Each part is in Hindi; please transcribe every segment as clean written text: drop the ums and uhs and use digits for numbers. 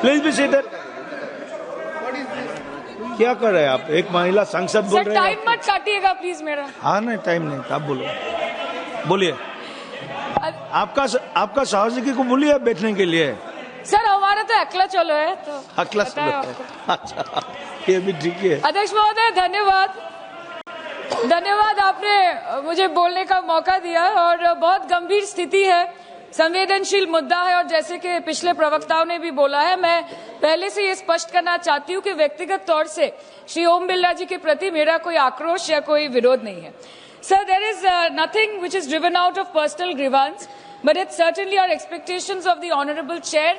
Please be seated. क्या कर रहे हैं आप? एक महिला सांसद बोल रहे हैं। टाइम मत काटिएगा प्लीज मेरा। हाँ नहीं, टाइम नहीं, आप बोलो, बोलिए। आपका साहसिकी को बोलिए बैठने के लिए। सर हमारा तो अकेला चलो है तो अकेला चलो है। अच्छा, ये भी ठीक है। अध्यक्ष महोदय धन्यवाद, आपने मुझे बोलने का मौका दिया। और बहुत गंभीर स्थिति है, संवेदनशील मुद्दा है, और जैसे कि पिछले प्रवक्ताओं ने भी बोला है, मैं पहले से ये स्पष्ट करना चाहती हूँ कि व्यक्तिगत तौर से श्री ओम बिरला जी के प्रति मेरा कोई आक्रोश या कोई विरोध नहीं है। Sir, there is nothing which is driven out of personal grievance, but it's certainly our expectations of the honorable chair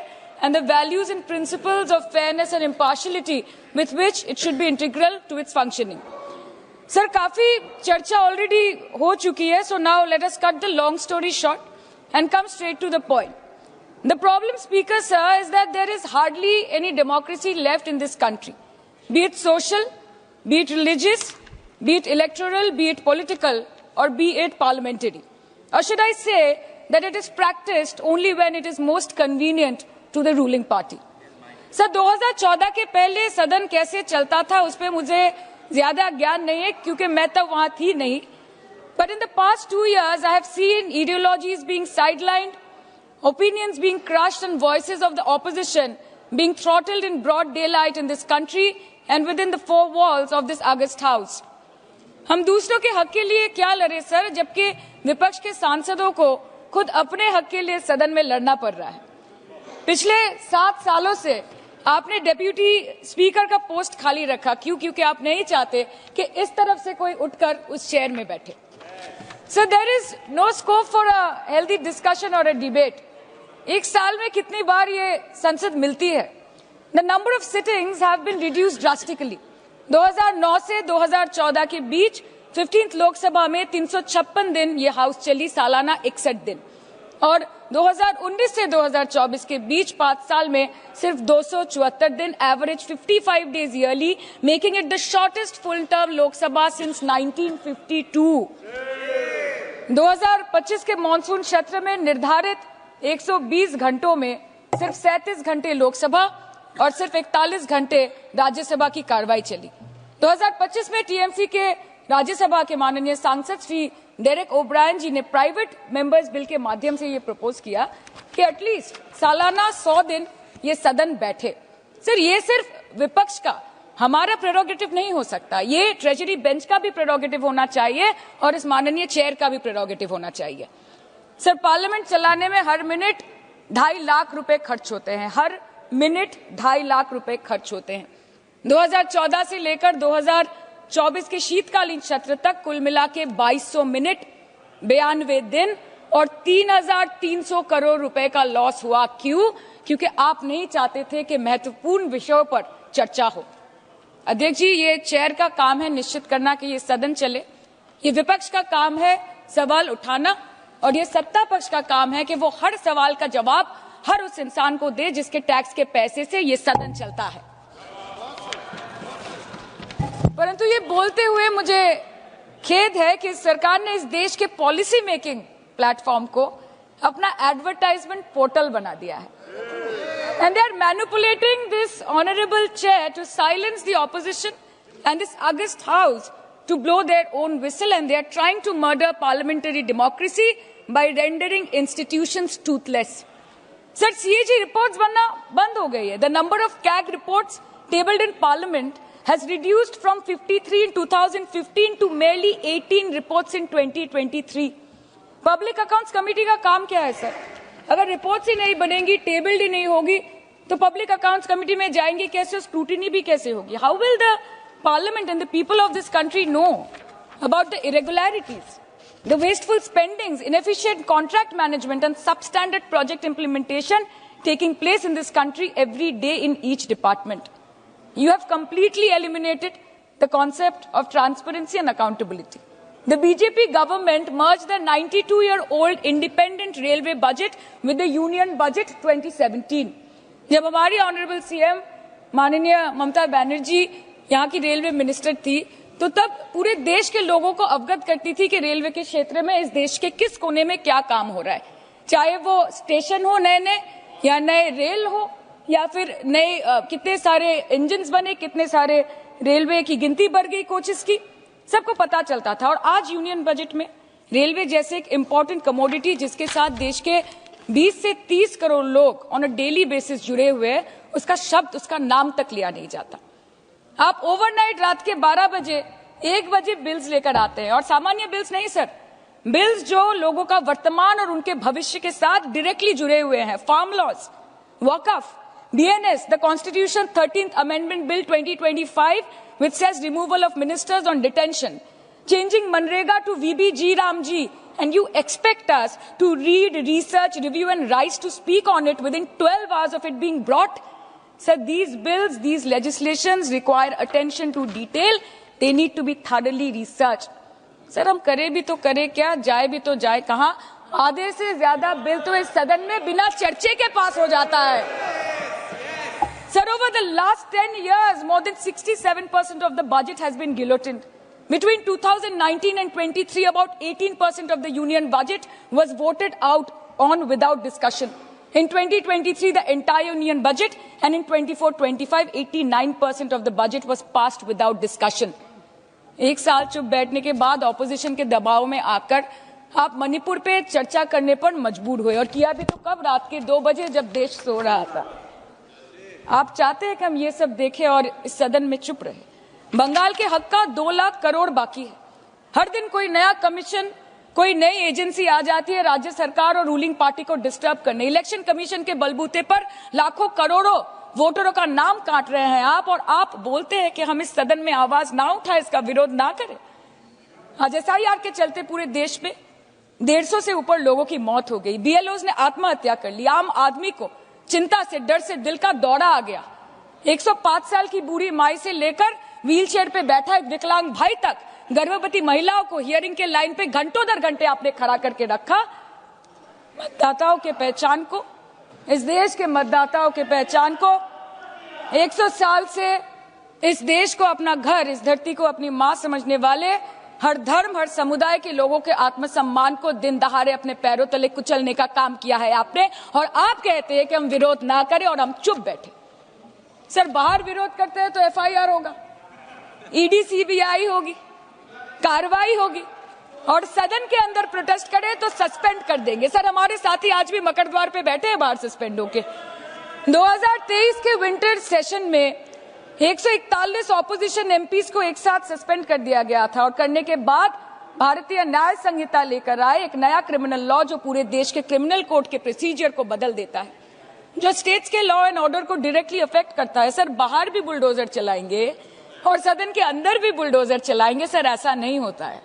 and the values and principles of fairness and impartiality with which it should be integral to its functioning. Sir, काफी चर्चा already हो चुकी है, so now let us cut the long story short and come straight to the point. The problem, Speaker, sir, is that there is hardly any democracy left in this country, be it social, be it religious, be it electoral, be it political, or be it parliamentary. Or should I say that it is practiced only when it is most convenient to the ruling party. Sir, 2014 के पहले सदन कैसे चलता था उस पर मुझे ज्यादा ज्ञान नहीं है क्योंकि मैं तब वहां थी नहीं। But in the past 2 years, I have seen ideologies being sidelined, opinions being crushed, and voices of the opposition being throttled in broad daylight in this country and within the four walls of this august house. हम दूसरों के हक के लिए क्या लड़े सर, जबकि विपक्ष के सांसदों को खुद अपने हक के लिए सदन में लड़ना पड़ रहा है। पिछले 7 सालों से आपने डेप्यूटी स्पीकर का पोस्ट खाली रखा। क्यों? क्योंकि आप नहीं चाहते कि इस तरफ से कोई उठकर उस चेयर में बैठे। So there is no scope for a healthy discussion और अ डिबेट। एक साल में कितनी बार ये संसद मिलती है? The number of sittings have been reduced drastically. 2009 से 2014 के बीच 15th लोकसभा में 356 दिन ये हाउस चली, सालाना 61 दिन, और 2019 से 2024 के बीच 5 साल में सिर्फ 274 दिन, average 55 days yearly, making it the shortest full term Lok Sabha since 1952। 2025 के मॉनसून सत्र में निर्धारित 120 घंटों में सिर्फ 37 घंटे लोकसभा और सिर्फ 41 घंटे राज्यसभा की कार्रवाई चली। 2025 में टीएमसी के राज्यसभा के माननीय सांसद श्री डेरेक ओब्रायन जी ने प्राइवेट मेंबर्स बिल के माध्यम से ये प्रपोज किया कि एटलीस्ट सालाना 100 दिन ये सदन बैठे। सर, ये सिर्फ विपक्ष का, हमारा प्रेरोगेटिव नहीं हो सकता, ये ट्रेजरी बेंच का भी प्रेरोगेटिव होना चाहिए और इस माननीय चेयर का भी प्रेरोगेटिव होना चाहिए। सर, पार्लियामेंट चलाने में हर मिनट 2.5 लाख रुपए खर्च होते हैं, हर मिनट 2.5 लाख रुपए खर्च होते हैं। 2014 से लेकर 2024 के शीतकालीन सत्र तक कुल मिला के 2200 मिनट, 92 दिन और 3,300 करोड़ रुपए का लॉस हुआ। क्यों? क्योंकि आप नहीं चाहते थे कि महत्वपूर्ण विषयों पर चर्चा हो। अध्यक्ष जी, ये चेयर का काम है निश्चित करना कि ये सदन चले, ये विपक्ष का काम है सवाल उठाना, और ये सत्ता पक्ष का काम है कि वो हर सवाल का जवाब हर उस इंसान को दे जिसके टैक्स के पैसे से ये सदन चलता है। परंतु ये बोलते हुए मुझे खेद है कि सरकार ने इस देश के पॉलिसी मेकिंग प्लेटफॉर्म को अपना एडवर्टाइजमेंट पोर्टल बना दिया है। And they are manipulating this honorable chair to silence the opposition and this august house to blow their own whistle, and they are trying to murder parliamentary democracy by rendering institutions toothless. Sir, CAG reports बनना बंद हो गई है. The number of CAG reports tabled in parliament has reduced from 53 in 2015 to merely 18 reports in 2023. Public accounts committee का काम क्या है सर? अगर रिपोर्ट्स ही नहीं बनेंगी, टेबल्ड ही नहीं होगी, तो पब्लिक अकाउंट्स कमेटी में जाएंगे कैसे, स्क्रूटिनी भी कैसे होगी? How will the parliament and the people of this country know about the irregularities, the wasteful spendings, inefficient contract management and substandard project implementation taking place in this country every day in each department? You have completely eliminated the concept of transparency and accountability. The BJP government merged the 92-year-old independent railway budget with the union budget 2017. जब हमारी ऑनरेबल सीएम माननीय ममता बनर्जी यहाँ की रेलवे मिनिस्टर थी, तो तब पूरे देश के लोगों को अवगत करती थी कि रेलवे के क्षेत्र में इस देश के किस कोने में क्या काम हो रहा है, चाहे वो स्टेशन हो नए नए, या नए रेल हो, या फिर नए कितने सारे इंजन्स बने, कितने सारे रेलवे की गिनती बढ़ गई कोचेस की, सबको पता चलता था। और आज यूनियन बजट में रेलवे जैसे एक इंपॉर्टेंट कमोडिटी जिसके साथ देश के 20 से 30 करोड़ लोग ऑन अ डेली बेसिस जुड़े हुए हैं, उसका शब्द, उसका नाम तक लिया नहीं जाता। आप ओवरनाइट रात के 12 बजे 1 बजे बिल्स लेकर आते हैं, और सामान्य बिल्स नहीं सर, बिल्स जो लोगों का वर्तमान और उनके भविष्य के साथ डायरेक्टली जुड़े हुए हैं। फार्म लॉज, वकफ, DNS, the Constitution 13th Amendment Bill 2025, which says removal of ministers on detention, changing Manrega to VBG Ramji, and you expect us to read, research, review and rise to speak on it within 12 hours of it being brought? Sir, these bills, these legislations require attention to detail. They need to be thoroughly researched. Sir, हम करें भी तो करें क्या, जाए भी तो जाए कहां? आधे से ज्यादा बिल तो इस सदन में बिना चर्चे के पास हो जाता है। Sir, over the last 10 years, more than 67% of the budget has been guillotined. Between 2019 and 23, about 18% of the union budget was voted out on without discussion. In 2023, the entire union budget, and in 24-25, 89% of the budget was passed without discussion. एक साल चुप बैठने के बाद ऑपोजिशन के दबाव में आकर आप मणिपुर पे चर्चा करने पर मजबूर हुए, और किया भी तो कब? रात के 2 बजे जब देश सो रहा था। आप चाहते हैं कि हम ये सब देखें और इस सदन में चुप रहे। बंगाल के हक का 2 लाख करोड़ बाकी है। हर दिन कोई नया कमीशन, कोई नई एजेंसी आ जाती है राज्य सरकार और रूलिंग पार्टी को डिस्टर्ब करने। इलेक्शन कमीशन के बलबूते पर लाखों करोड़ों वोटरों का नाम काट रहे हैं आप, और आप बोलते हैं कि हम इस सदन में आवाज ना उठाएं, इसका विरोध ना करें। आज SIR के चलते पूरे देश में 150 से ऊपर लोगों की मौत हो गई। BLOs ने आत्महत्या कर ली। आम आदमी को चिंता से, डर से दिल का दौरा आ गया। 105 साल की बूढ़ी माई से लेकर व्हीलचेयर पे बैठा एक विकलांग भाई तक, गर्भवती महिलाओं को हियरिंग के लाइन पे घंटों दर घंटे आपने खड़ा करके रखा। मतदाताओं के पहचान को, इस देश के मतदाताओं के पहचान को, 100 साल से इस देश को अपना घर, इस धरती को अपनी मां समझने वाले हर धर्म, हर समुदाय के लोगों के आत्मसम्मान को दिन दहाड़े अपने पैरों तले कुचलने का काम किया है आपने, और आप कहते हैं कि हम विरोध ना करें और हम चुप बैठे। सर, बाहर विरोध करते हैं तो FIR होगा, ED CBI होगी, कार्रवाई होगी, और सदन के अंदर प्रोटेस्ट करें तो सस्पेंड कर देंगे। सर, हमारे साथी आज भी मकर द्वार पे बैठे हैं बाहर सस्पेंड होके। 2023 के विंटर सेशन में 141 ऑपोजिशन MPs को एक साथ सस्पेंड कर दिया गया था, और करने के बाद भारतीय न्याय संहिता लेकर आए एक नया क्रिमिनल लॉ जो पूरे देश के क्रिमिनल कोड के प्रोसीजर को बदल देता है, जो स्टेट्स के लॉ एंड ऑर्डर को डायरेक्टली अफेक्ट करता है। सर, बाहर भी बुलडोजर चलाएंगे और सदन के अंदर भी बुलडोजर चलाएंगे। सर, ऐसा नहीं होता है।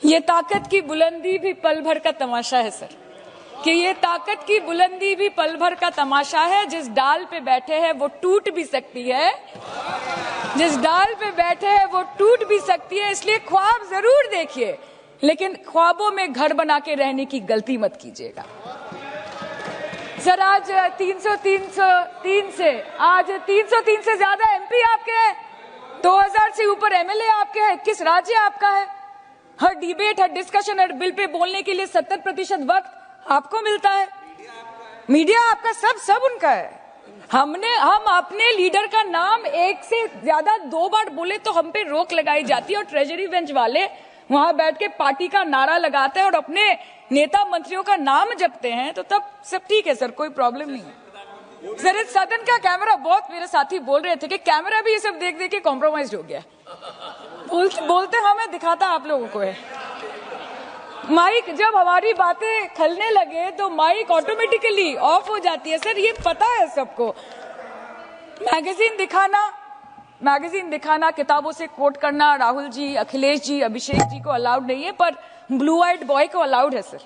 ये ताकत की बुलंदी भी पल भर का तमाशा है सर, कि ये ताकत की बुलंदी भी पल भर का तमाशा है। जिस डाल पे बैठे हैं वो टूट भी सकती है, जिस डाल पे बैठे हैं वो टूट भी सकती है। इसलिए ख्वाब जरूर देखिए, लेकिन ख्वाबों में घर बना के रहने की गलती मत कीजिएगा। सर, आज 303 से ज्यादा MP आपके हैं, 2000 से ऊपर MLA आपके हैं, 21 राज्य आपका है। हर डिबेट, हर डिस्कशन, हर बिल पे बोलने के लिए 70% वक्त आपको मिलता है। मीडिया आपका, सब उनका है। हम अपने लीडर का नाम 1 से ज्यादा 2 बार बोले तो हम पे रोक लगाई जाती है, और ट्रेजरी बेंच वाले वहां बैठ के पार्टी का नारा लगाते हैं और अपने नेता मंत्रियों का नाम जपते हैं, तो तब सब ठीक है सर, कोई प्रॉब्लम नहीं है। सर, इस सदन का कैमरा, बहुत मेरे साथी बोल रहे थे कि कैमरा भी ये सब देख देख के कॉम्प्रोमाइज हो गया। बोलते हमें दिखाता आप लोगों को है। माइक जब हमारी बातें खलने लगे तो माइक ऑटोमेटिकली ऑफ हो जाती है। सर, ये पता है सबको। मैगजीन दिखाना, किताबों से कोट करना राहुल जी, अखिलेश जी, अभिषेक जी को अलाउड नहीं है, पर ब्लू आइड बॉय को अलाउड है सर,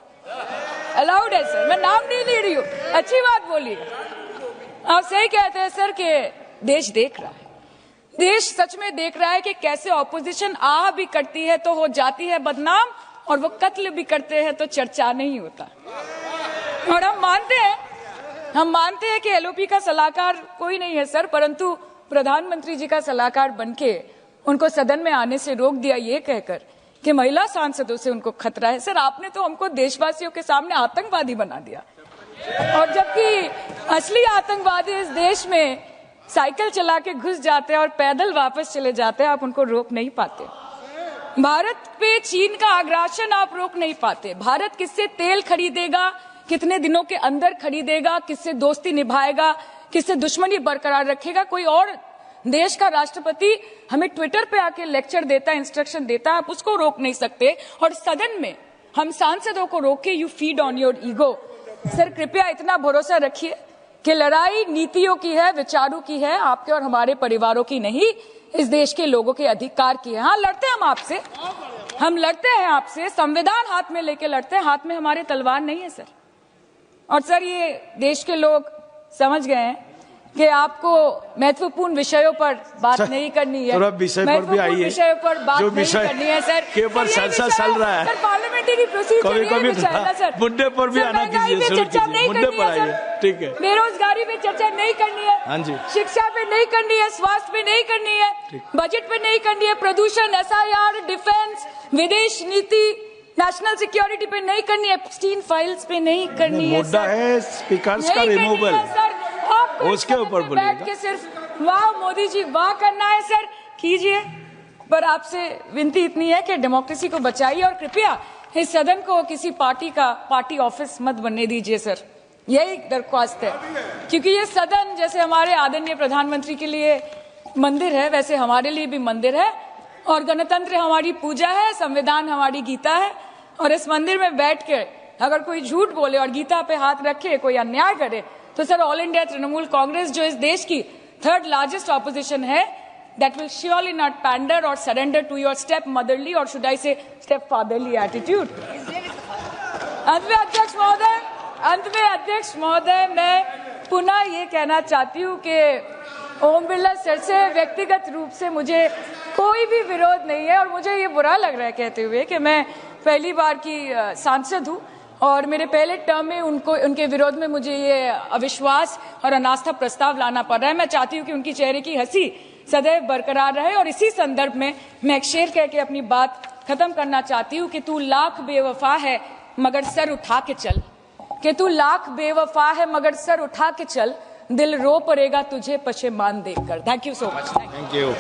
अलाउड है सर। मैं नाम नहीं ले रही हूँ, अच्छी बात बोलिएगा। आप सही कहते हैं सर कि देश देख रहा है, देश सच में देख रहा है कि कैसे ऑपोजिशन आह भी करती है तो हो जाती है बदनाम, और वो कत्ल भी करते हैं तो चर्चा नहीं होता। और हम मानते हैं कि LOP का सलाहकार कोई नहीं है सर, परंतु प्रधानमंत्री जी का सलाहकार बनके उनको सदन में आने से रोक दिया ये कहकर कि महिला सांसदों से उनको खतरा है। सर, आपने तो हमको देशवासियों के सामने आतंकवादी बना दिया। और जबकि असली आतंकवादी इस देश में साइकिल चला के घुस जाते हैं और पैदल वापस चले जाते हैं, आप उनको रोक नहीं पाते। भारत पे चीन का आग्रासन आप रोक नहीं पाते। भारत किससे तेल खरीदेगा, कितने दिनों के अंदर खरीदेगा, किससे दोस्ती निभाएगा, किससे दुश्मनी बरकरार रखेगा, कोई और देश का राष्ट्रपति हमें ट्विटर पे आके लेक्चर देता है, इंस्ट्रक्शन देता है, आप उसको रोक नहीं सकते। और सदन में हम सांसदों को रोक के you feed on your ego. Sir कृपया इतना भरोसा रखिए कि लड़ाई नीतियों की है, विचारों की है, आपके और हमारे परिवारों की नहीं, इस देश के लोगों के अधिकार की है। हाँ, लड़ते हैं हम आपसे, हम लड़ते हैं आपसे, संविधान हाथ में लेके लड़ते हैं, हाथ में हमारे तलवार नहीं है सर। और सर ये देश के लोग समझ गए हैं कि आपको महत्वपूर्ण विषयों पर बात नहीं करनी है, महत्वपूर्ण विषयों पर बात नहीं करनी है सर, के ऊपर संसद चल रहा है सर, पार्लियामेंटरी प्रोसीजर कभी मुद्दे पर भी आना कीजिए, चर्चा नहीं करनी है सर, ठीक है, बेरोजगारी पे चर्चा नहीं करनी है, हाँ जी, शिक्षा पे नहीं करनी है, स्वास्थ्य पे नहीं करनी है, बजट पे नहीं करनी है, प्रदूषण, SIR, डिफेंस, विदेश नीति, नेशनल सिक्योरिटी पे नहीं करनी है, 16 फाइल्स पे नहीं करनी है, मुद्दा है स्पीकर्स का रिमूवल, उसके ऊपर बैठ के सिर्फ वाह मोदी जी वाह करना है सर, कीजिए। पर आपसे विनती इतनी है कि डेमोक्रेसी को बचाइए और कृपया इस सदन को किसी पार्टी का पार्टी ऑफिस मत बनने दीजिए सर, यही दरख्वास्त है। क्योंकि ये सदन जैसे हमारे आदरणीय प्रधानमंत्री के लिए मंदिर है, वैसे हमारे लिए भी मंदिर है, और गणतंत्र हमारी पूजा है, संविधान हमारी गीता है। और इस मंदिर में बैठ के अगर कोई झूठ बोले और गीता पे हाथ रखे, कोई अन्याय करे, तो sir all India Trinamool Congress जो इस देश की 3rd लार्जेस्ट ऑपोजिशन है, that will surely not pander और surrender to your step motherly और should I say step fatherly attitude. अंत में अध्यक्ष महोदय मैं पुनः ये कहना चाहती हूँ कि ओम बिरला सर से व्यक्तिगत रूप से मुझे कोई भी विरोध नहीं है, और मुझे ये बुरा लग रहा है कहते हुए कि मैं पहली बार की सांसद हूँ और मेरे पहले टर्म में उनके विरोध में मुझे ये अविश्वास और अनास्था प्रस्ताव लाना पड़ रहा है। मैं चाहती हूँ कि उनकी चेहरे की हंसी सदैव बरकरार रहे। और इसी संदर्भ में मैं एक शेर कह के अपनी बात खत्म करना चाहती हूँ कि तू लाख बेवफा है मगर सर उठा के चल, कि तू लाख बेवफा है मगर सर उठा के चल, दिल रो पड़ेगा तुझे पशेमान देखकर। Thank you so much. Thank you.